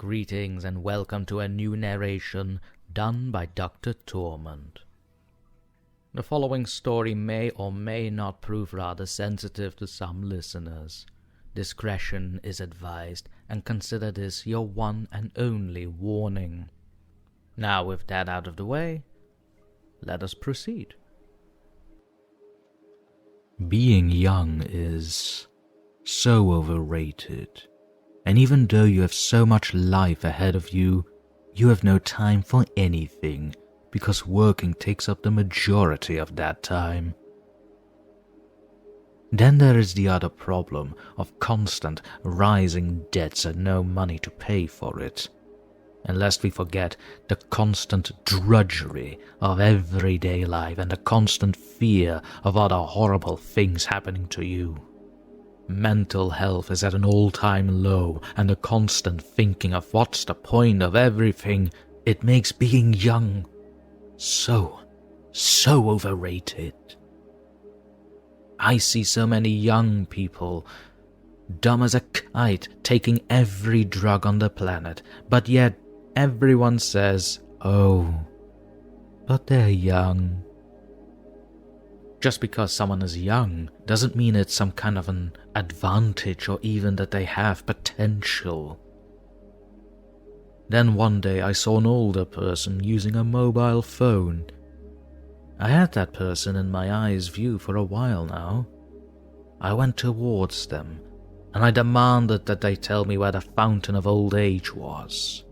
Greetings and welcome to a new narration done by DrTorment. The following story may or may not prove rather sensitive to some listeners. Discretion is advised, and consider this your one and only warning. Now, with that out of the way, let us proceed. Being young is so overrated. And even though you have so much life ahead of you, you have no time for anything because working takes up the majority of that time. Then there is the other problem of constant rising debts and no money to pay for it. And lest we forget the constant drudgery of everyday life and the constant fear of other horrible things happening to you. Mental health is at an all-time low, and the constant thinking of what's the point of everything, it makes being young so overrated. I see so many young people, dumb as a kite, taking every drug on the planet, but yet everyone says, oh, but they're young. Just because someone is young doesn't mean it's some kind of an advantage or even that they have potential. Then one day I saw an older person using a mobile phone. I had that person in my eye's view for a while now. I went towards them and I demanded that they tell me where the fountain of old age was.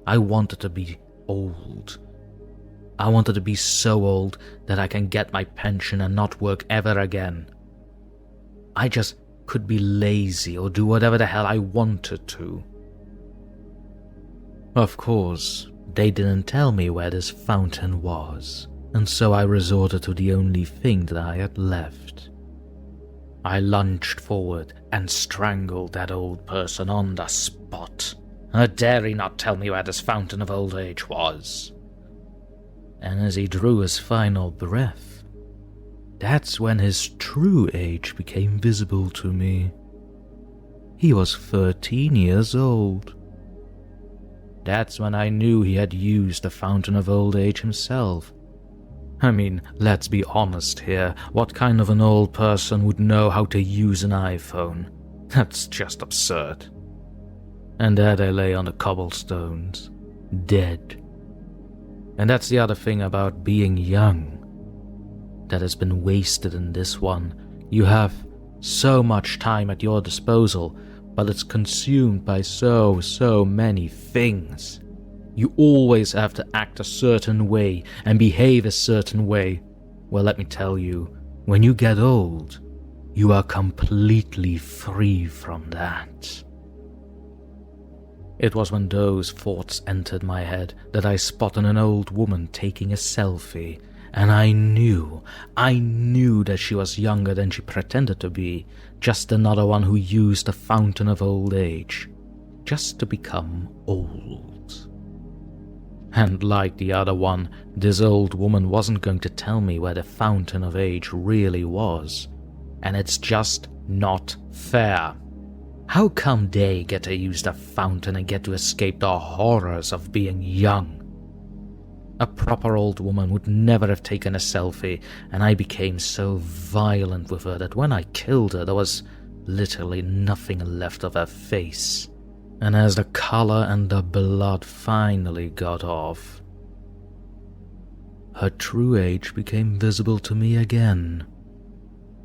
I wanted to be old. I wanted to be so old that I can get my pension and not work ever again. I just could be lazy or do whatever the hell I wanted to. Of course, they didn't tell me where this fountain was, and so I resorted to the only thing that I had left. I lunged forward and strangled that old person on the spot. How dare he not tell me where this fountain of old age was? And as he drew his final breath, that's when his true age became visible to me. He was 13 years old. That's when I knew he had used the fountain of old age himself. I mean, let's be honest here, what kind of an old person would know how to use an iPhone? That's just absurd. And there they lay on the cobblestones, dead. And that's the other thing about being young that has been wasted in this one. You have so much time at your disposal, but it's consumed by so many things. You always have to act a certain way and behave a certain way. Well, let me tell you, when you get old, you are completely free from that. It was when those thoughts entered my head that I spotted an old woman taking a selfie, and I knew that she was younger than she pretended to be, just another one who used the fountain of old age, just to become old. And like the other one, this old woman wasn't going to tell me where the fountain of age really was, and it's just not fair. How come they get to use the fountain and get to escape the horrors of being young? A proper old woman would never have taken a selfie, and I became so violent with her that when I killed her, there was literally nothing left of her face. And as the color and the blood finally got off, her true age became visible to me again.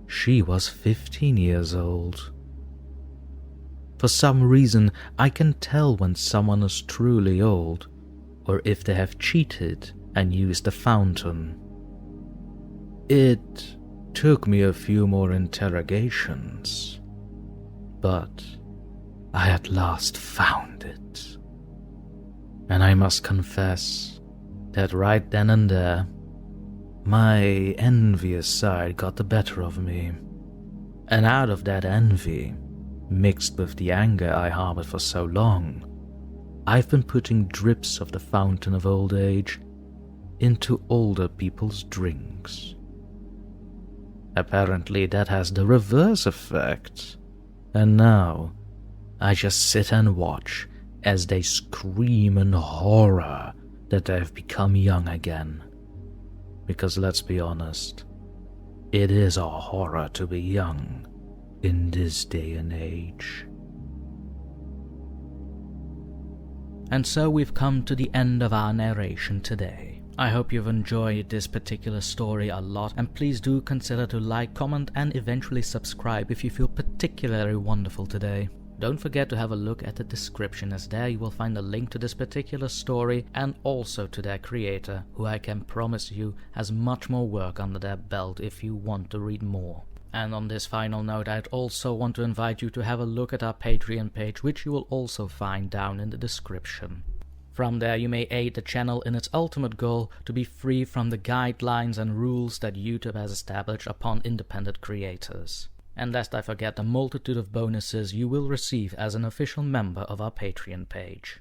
She was 15 years old. For some reason, I can tell when someone is truly old, or if they have cheated and used the fountain. It took me a few more interrogations, but I at last found it. And I must confess that right then and there, my envious side got the better of me. And out of that envy, mixed with the anger I harbored for so long, I've been putting drips of the fountain of old age into older people's drinks. Apparently that has the reverse effect, and now I just sit and watch as they scream in horror that they have become young again. Because let's be honest, it is a horror to be young in this day and age. And so we've come to the end of our narration today. I hope you've enjoyed this particular story a lot, and please do consider to like, comment, and eventually subscribe if you feel particularly wonderful today. Don't forget to have a look at the description, as there you will find a link to this particular story and also to their creator, who I can promise you has much more work under their belt if you want to read more. And on this final note, I'd also want to invite you to have a look at our Patreon page, which you will also find down in the description. From there you may aid the channel in its ultimate goal to be free from the guidelines and rules that YouTube has established upon independent creators. And lest I forget the multitude of bonuses you will receive as an official member of our Patreon page.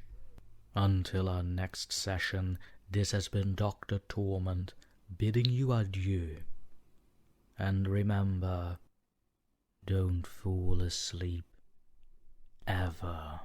Until our next session, this has been DrTorment, bidding you adieu. And remember, don't fall asleep, ever.